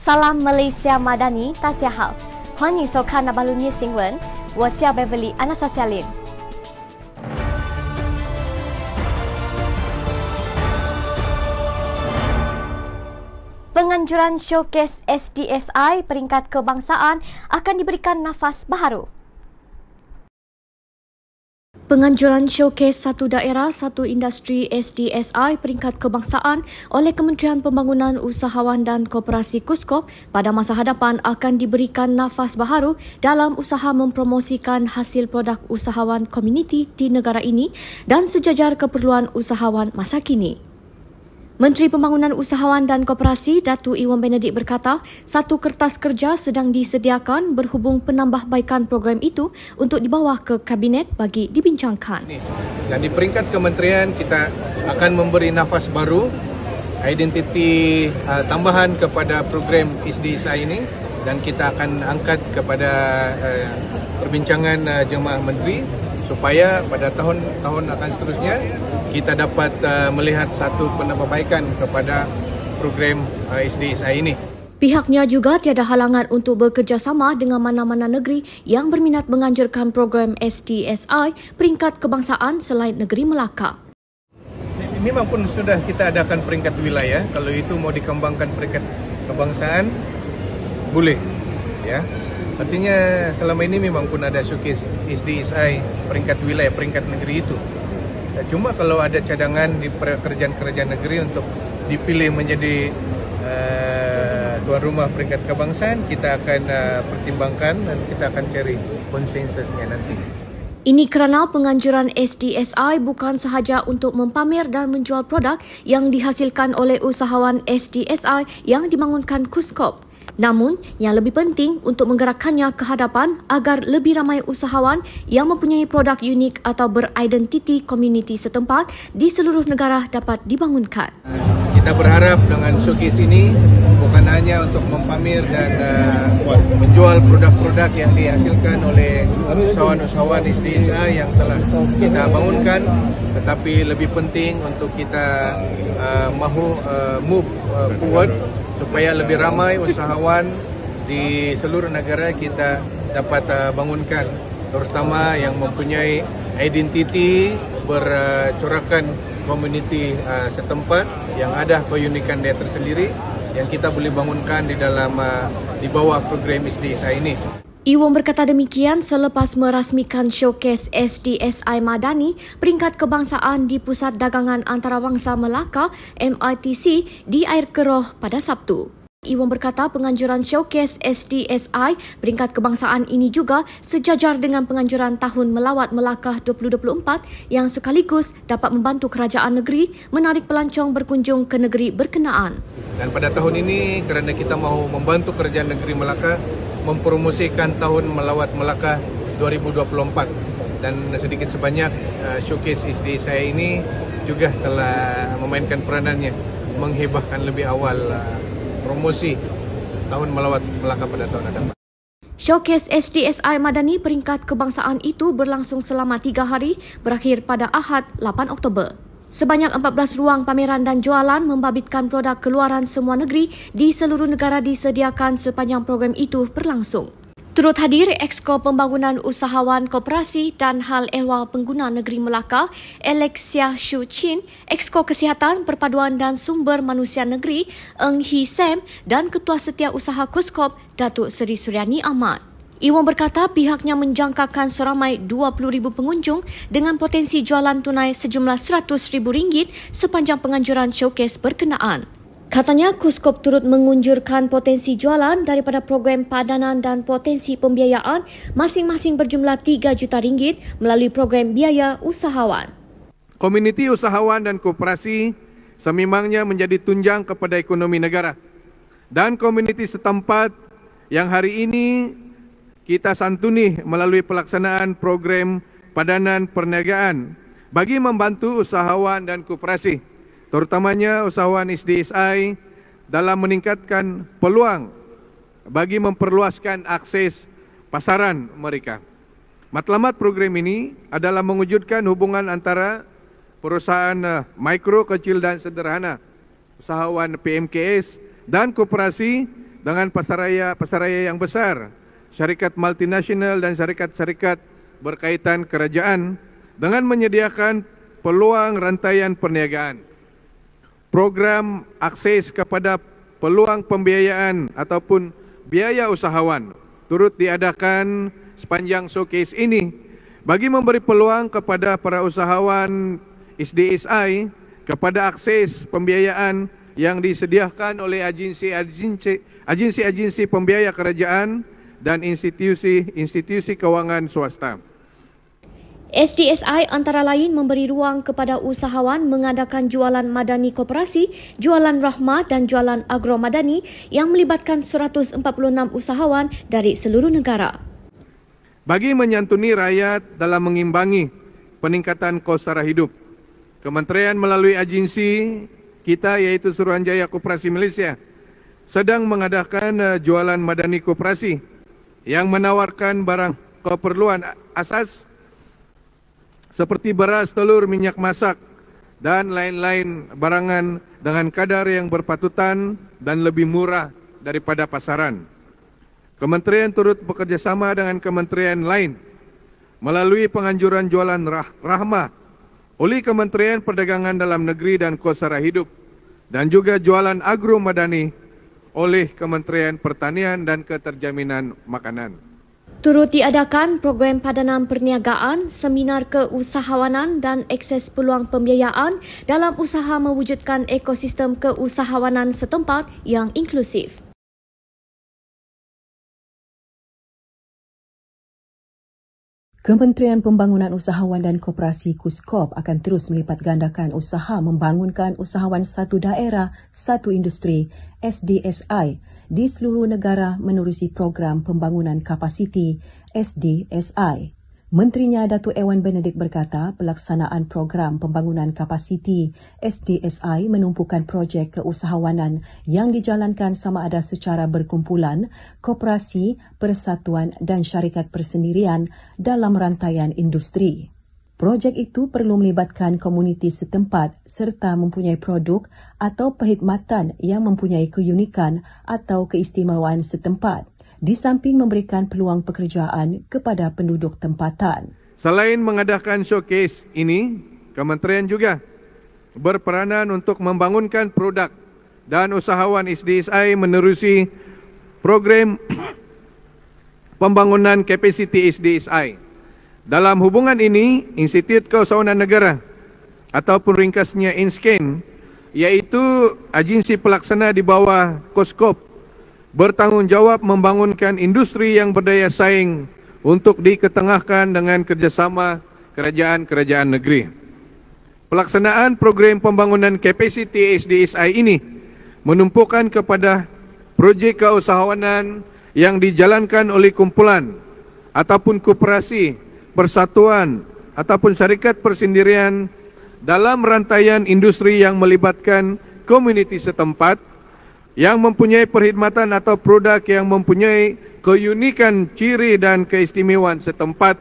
Salam Malaysia Madani，大家好，欢迎收看那巴鲁尼新闻，我叫 Beverly Anastasia Lim。Penganjuran Showcase SDSI peringkat kebangsaan akan diberikan nafas baharu. Penganjuran Showcase Satu Daerah Satu Industri SDSI peringkat kebangsaan oleh Kementerian Pembangunan Usahawan dan Koperasi KUSKOP pada masa hadapan akan diberikan nafas baharu dalam usaha mempromosikan hasil produk usahawan komuniti di negara ini dan sejajar keperluan usahawan masa kini. Menteri Pembangunan Usahawan dan Koperasi Datuk Iwan Benedict berkata, satu kertas kerja sedang disediakan berhubung penambahbaikan program itu untuk dibawa ke Kabinet bagi dibincangkan. Dan di peringkat kementerian kita akan memberi nafas baru, identiti tambahan kepada program SDSI ini dan kita akan angkat kepada perbincangan jemaah menteri supaya pada tahun-tahun akan seterusnya kita dapat melihat satu penambahbaikan kepada program SDSI ini. Pihaknya juga tiada halangan untuk bekerjasama dengan mana-mana negeri yang berminat menganjurkan program SDSI peringkat kebangsaan selain negeri Melaka. Memang pun sudah kita adakan peringkat wilayah, kalau itu mau dikembangkan peringkat kebangsaan boleh, ya. Artinya selama ini memang pun ada showcase SDSI peringkat wilayah, peringkat negeri itu. Cuma kalau ada cadangan di kerajaan-kerajaan negeri untuk dipilih menjadi tuan rumah peringkat kebangsaan, kita akan pertimbangkan dan kita akan cari konsensusnya nanti. Ini kerana penganjuran SDSI bukan sahaja untuk mempamer dan menjual produk yang dihasilkan oleh usahawan SDSI yang dibangunkan KUSKOP. Namun, yang lebih penting untuk menggerakkannya ke hadapan agar lebih ramai usahawan yang mempunyai produk unik atau beridentiti komuniti setempat di seluruh negara dapat dibangunkan. Kita berharap dengan showcase ini bukan hanya untuk mempamer dan menjual produk-produk yang dihasilkan oleh usahawan-usahawan SDSI yang telah kita bangunkan, tetapi lebih penting untuk kita mahu move forward supaya lebih ramai usahawan di seluruh negara kita dapat bangunkan, terutama yang mempunyai identiti bercorakan komuniti setempat yang ada keunikan dia tersendiri yang kita boleh bangunkan di dalam di bawah program SDSI ini. Iwan berkata demikian selepas merasmikan Showcase SDSI Madani peringkat kebangsaan di Pusat Dagangan Antarabangsa Melaka MITC di Air Keroh pada Sabtu. Iwan berkata penganjuran Showcase SDSI peringkat kebangsaan ini juga sejajar dengan penganjuran Tahun Melawat Melaka 2024 yang sekaligus dapat membantu kerajaan negeri menarik pelancong berkunjung ke negeri berkenaan. Dan pada tahun ini kerana kita mahu membantu kerajaan negeri Melaka mempromosikan Tahun Melawat Melaka 2024 dan sedikit sebanyak Showcase SDSI ini juga telah memainkan peranannya menghebahkan lebih awal promosi Tahun Melawat Melaka pada tahun hadapan. Showcase SDSI Madani peringkat kebangsaan itu berlangsung selama 3 hari berakhir pada Ahad 8 Oktober. Sebanyak 14 ruang pameran dan jualan membabitkan produk keluaran semua negeri di seluruh negara disediakan sepanjang program itu berlangsung. Turut hadir Exko Pembangunan Usahawan Koperasi dan Hal Ehwal Pengguna Negeri Melaka, Alexia Shu Chin, Exko Kesihatan, Perpaduan dan Sumber Manusia Negeri, Eng Hee Sam dan Ketua Setiausaha KUSKOP, Datuk Seri Suryani Ahmad. Iwan berkata pihaknya menjangkakan seramai 20,000 pengunjung dengan potensi jualan tunai sejumlah RM100,000 sepanjang penganjuran showcase berkenaan. Katanya KUSKOP turut mengunjurkan potensi jualan daripada program padanan dan potensi pembiayaan masing-masing berjumlah RM3 juta melalui program biaya usahawan. Komuniti usahawan dan koperasi sememangnya menjadi tunjang kepada ekonomi negara dan komuniti setempat yang hari ini kita santuni melalui pelaksanaan program padanan perniagaan bagi membantu usahawan dan koperasi, terutamanya usahawan SDSI dalam meningkatkan peluang bagi memperluaskan akses pasaran mereka. Matlamat program ini adalah mewujudkan hubungan antara perusahaan mikro, kecil dan sederhana, usahawan PMKS dan koperasi dengan pasaraya yang besar, syarikat multinasional dan syarikat-syarikat berkaitan kerajaan dengan menyediakan peluang rantaian perniagaan. Program akses kepada peluang pembiayaan ataupun biaya usahawan turut diadakan sepanjang showcase ini bagi memberi peluang kepada para usahawan SDSI kepada akses pembiayaan yang disediakan oleh agensi pembiaya kerajaan dan institusi kewangan swasta. SDSI antara lain memberi ruang kepada usahawan mengadakan jualan madani koperasi, jualan rahmah dan jualan agro madani yang melibatkan 146 usahawan dari seluruh negara. Bagi menyantuni rakyat dalam mengimbangi peningkatan kos sara hidup, Kementerian melalui agensi kita iaitu Suruhanjaya Koperasi Malaysia sedang mengadakan jualan madani koperasi yang menawarkan barang keperluan asas seperti beras, telur, minyak masak dan lain-lain barangan dengan kadar yang berpatutan dan lebih murah daripada pasaran. Kementerian turut bekerjasama dengan kementerian lain melalui penganjuran jualan rahmah oleh Kementerian Perdagangan Dalam Negeri dan Kos Sara Hidup dan juga jualan agro madani oleh Kementerian Pertanian dan Keterjaminan Makanan. Turut diadakan program padanan perniagaan, seminar keusahawanan dan akses peluang pembiayaan dalam usaha mewujudkan ekosistem keusahawanan setempat yang inklusif. Kementerian Pembangunan Usahawan dan Koperasi KUSKOP akan terus melipat gandakan usaha membangunkan usahawan satu daerah, satu industri SDSI di seluruh negara menerusi program pembangunan kapasiti SDSI. Menterinya Datuk Ewan Benedict berkata pelaksanaan program pembangunan kapasiti SDSI menumpukan projek keusahawanan yang dijalankan sama ada secara berkumpulan, koperasi, persatuan dan syarikat persendirian dalam rantaian industri. Projek itu perlu melibatkan komuniti setempat serta mempunyai produk atau perkhidmatan yang mempunyai keunikan atau keistimewaan setempat, di samping memberikan peluang pekerjaan kepada penduduk tempatan. Selain mengadakan showcase ini, Kementerian juga berperanan untuk membangunkan produk dan usahawan SDSI menerusi program pembangunan kapasiti SDSI. Dalam hubungan ini, Institut Keusahawanan Negara ataupun ringkasnya INSCAN, iaitu agensi pelaksana di bawah KUSKOP, bertanggungjawab membangunkan industri yang berdaya saing untuk diketengahkan dengan kerjasama kerajaan-kerajaan negeri. Pelaksanaan program pembangunan kapasiti SDSI ini menumpukan kepada projek keusahawanan yang dijalankan oleh kumpulan ataupun koperasi, persatuan ataupun syarikat persendirian dalam rantaian industri yang melibatkan komuniti setempat yang mempunyai perkhidmatan atau produk yang mempunyai keunikan ciri dan keistimewaan setempat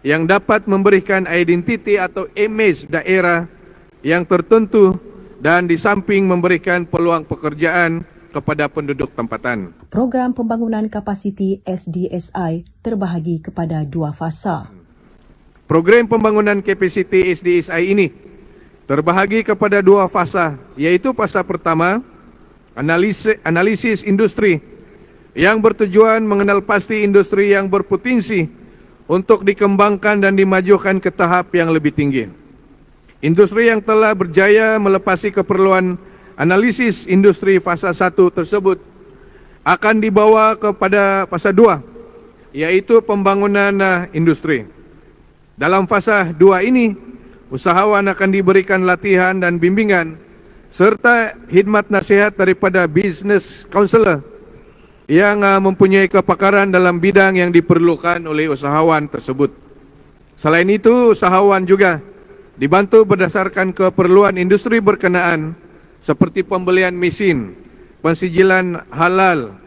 yang dapat memberikan identiti atau imej daerah yang tertentu dan di samping memberikan peluang pekerjaan kepada penduduk tempatan. Program pembangunan kapasiti SDSI terbahagi kepada dua fasa. Program pembangunan kapasiti SDSI ini terbahagi kepada dua fasa, iaitu fasa pertama, analisis industri yang bertujuan mengenal pasti industri yang berpotensi untuk dikembangkan dan dimajukan ke tahap yang lebih tinggi. Industri yang telah berjaya melepasi keperluan analisis industri fasa 1 tersebut akan dibawa kepada fasa 2, iaitu pembangunan industri. Dalam fasa 2 ini, usahawan akan diberikan latihan dan bimbingan serta khidmat nasihat daripada business counselor yang mempunyai kepakaran dalam bidang yang diperlukan oleh usahawan tersebut. Selain itu, usahawan juga dibantu berdasarkan keperluan industri berkenaan seperti pembelian mesin, pensijilan halal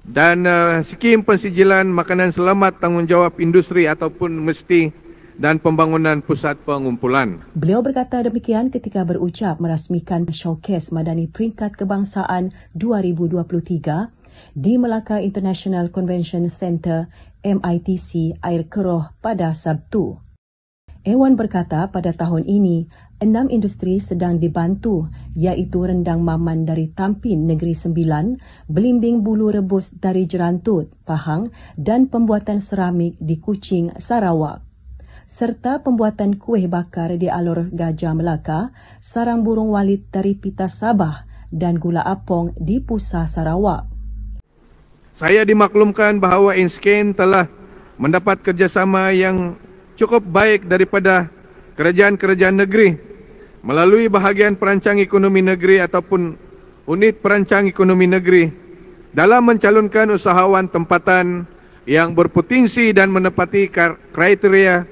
dan skim pensijilan makanan selamat tanggungjawab industri ataupun mesti dan pembangunan pusat pengumpulan. Beliau berkata demikian ketika berucap merasmikan Showcase Madani Peringkat Kebangsaan 2023 di Melaka International Convention Centre MITC Air Keroh pada Sabtu. Ewan berkata pada tahun ini, 6 industri sedang dibantu iaitu rendang maman dari Tampin Negeri Sembilan, belimbing bulu rebus dari Jerantut, Pahang dan pembuatan seramik di Kuching, Sarawak. Serta pembuatan kuih bakar di Alor Gajah Melaka, sarang burung walit dari Pita Sabah dan gula apong di Pusa, Sarawak. Saya dimaklumkan bahawa Inscan telah mendapat kerjasama yang cukup baik daripada kerajaan-kerajaan negeri melalui bahagian perancang ekonomi negeri ataupun unit perancang ekonomi negeri dalam mencalonkan usahawan tempatan yang berpotensi dan menepati kriteria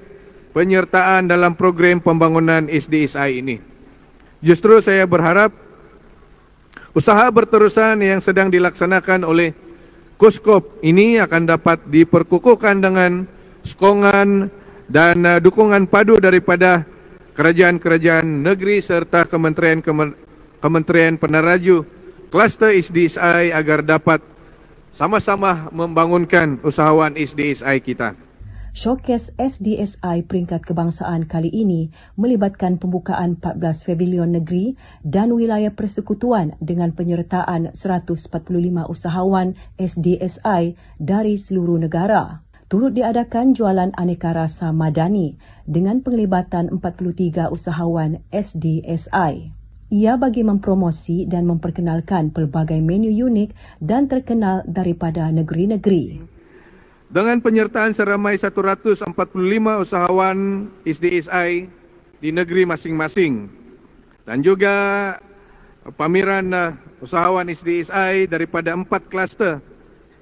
penyertaan dalam program pembangunan SDSI ini. Justru saya berharap usaha berterusan yang sedang dilaksanakan oleh Kuskop ini akan dapat diperkukuhkan dengan sokongan dan dukungan padu daripada kerajaan-kerajaan negeri serta kementerian peneraju kluster SDSI agar dapat sama-sama membangunkan usahawan SDSI kita. Showcase SDSI peringkat kebangsaan kali ini melibatkan pembukaan 14 pavilion negeri dan wilayah persekutuan dengan penyertaan 145 usahawan SDSI dari seluruh negara. Turut diadakan jualan aneka rasa madani dengan penglibatan 43 usahawan SDSI. Ia bagi mempromosi dan memperkenalkan pelbagai menu unik dan terkenal daripada negeri-negeri. Dengan penyertaan seramai 145 usahawan SDSI di negeri masing-masing dan juga pameran usahawan SDSI daripada 4 kluster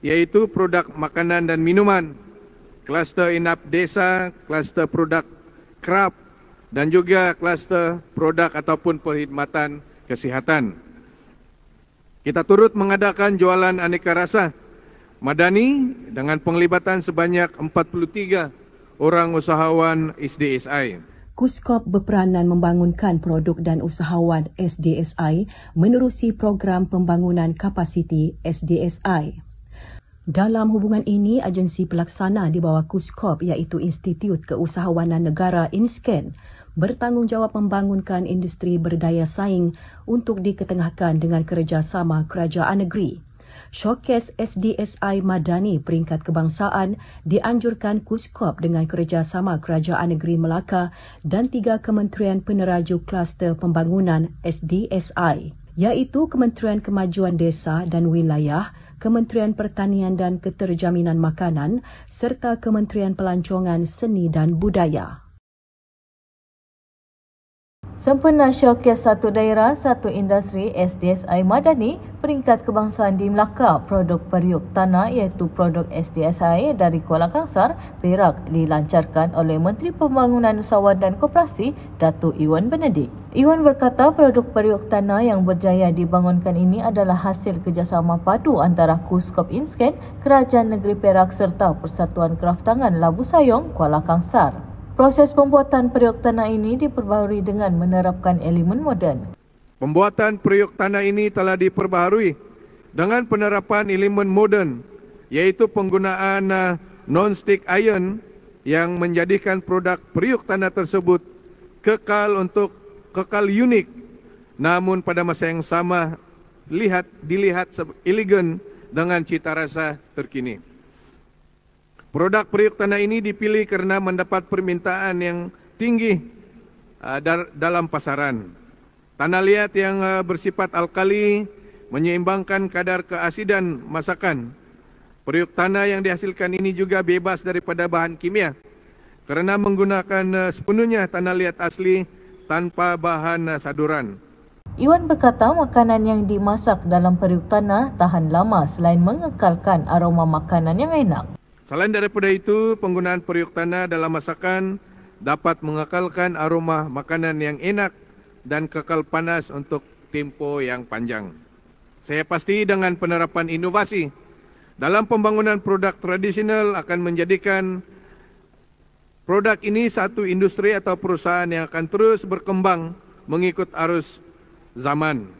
iaitu produk makanan dan minuman, kluster inap desa, kluster produk kraf dan juga kluster produk ataupun perkhidmatan kesihatan. Kita turut mengadakan jualan aneka rasa madani dengan penglibatan sebanyak 43 orang usahawan SDSI. Kuskop berperanan membangunkan produk dan usahawan SDSI menerusi program pembangunan kapasiti SDSI. Dalam hubungan ini, agensi pelaksana di bawah Kuskop iaitu Institut Keusahawanan Negara Inscan bertanggungjawab membangunkan industri berdaya saing untuk diketengahkan dengan kerjasama kerajaan negeri. Showcase SDSI Madani peringkat kebangsaan dianjurkan Kuskop dengan kerjasama Kerajaan Negeri Melaka dan 3 Kementerian Peneraju Kluster Pembangunan SDSI, iaitu Kementerian Kemajuan Desa dan Wilayah, Kementerian Pertanian dan Keterjaminan Makanan serta Kementerian Pelancongan Seni dan Budaya. Sempena Showcase Satu Daerah, Satu Industri SDSI Madani peringkat kebangsaan di Melaka, produk periuk tanah iaitu produk SDSI dari Kuala Kangsar, Perak dilancarkan oleh Menteri Pembangunan Usahawan dan Koperasi, Datuk Iwan Benedik. Iwan berkata produk periuk tanah yang berjaya dibangunkan ini adalah hasil kerjasama padu antara Kuskop Inscan, Kerajaan Negeri Perak serta Persatuan Kraftangan Labu Sayong, Kuala Kangsar. Proses pembuatan periuk tanah ini diperbaharui dengan menerapkan elemen moden. Pembuatan periuk tanah ini telah diperbaharui dengan penerapan elemen moden iaitu penggunaan non-stick iron yang menjadikan produk periuk tanah tersebut kekal unik namun pada masa yang sama dilihat elegan dengan cita rasa terkini. Produk periuk tanah ini dipilih kerana mendapat permintaan yang tinggi dalam pasaran. Tanah liat yang bersifat alkali menyeimbangkan kadar keasidan masakan. Periuk tanah yang dihasilkan ini juga bebas daripada bahan kimia kerana menggunakan sepenuhnya tanah liat asli tanpa bahan saduran. Iwan berkata makanan yang dimasak dalam periuk tanah tahan lama selain mengekalkan aroma makanan yang enak. Selain daripada itu, penggunaan periuk tanah dalam masakan dapat mengekalkan aroma makanan yang enak dan kekal panas untuk tempoh yang panjang. Saya pasti dengan penerapan inovasi dalam pembangunan produk tradisional akan menjadikan produk ini satu industri atau perusahaan yang akan terus berkembang mengikut arus zaman.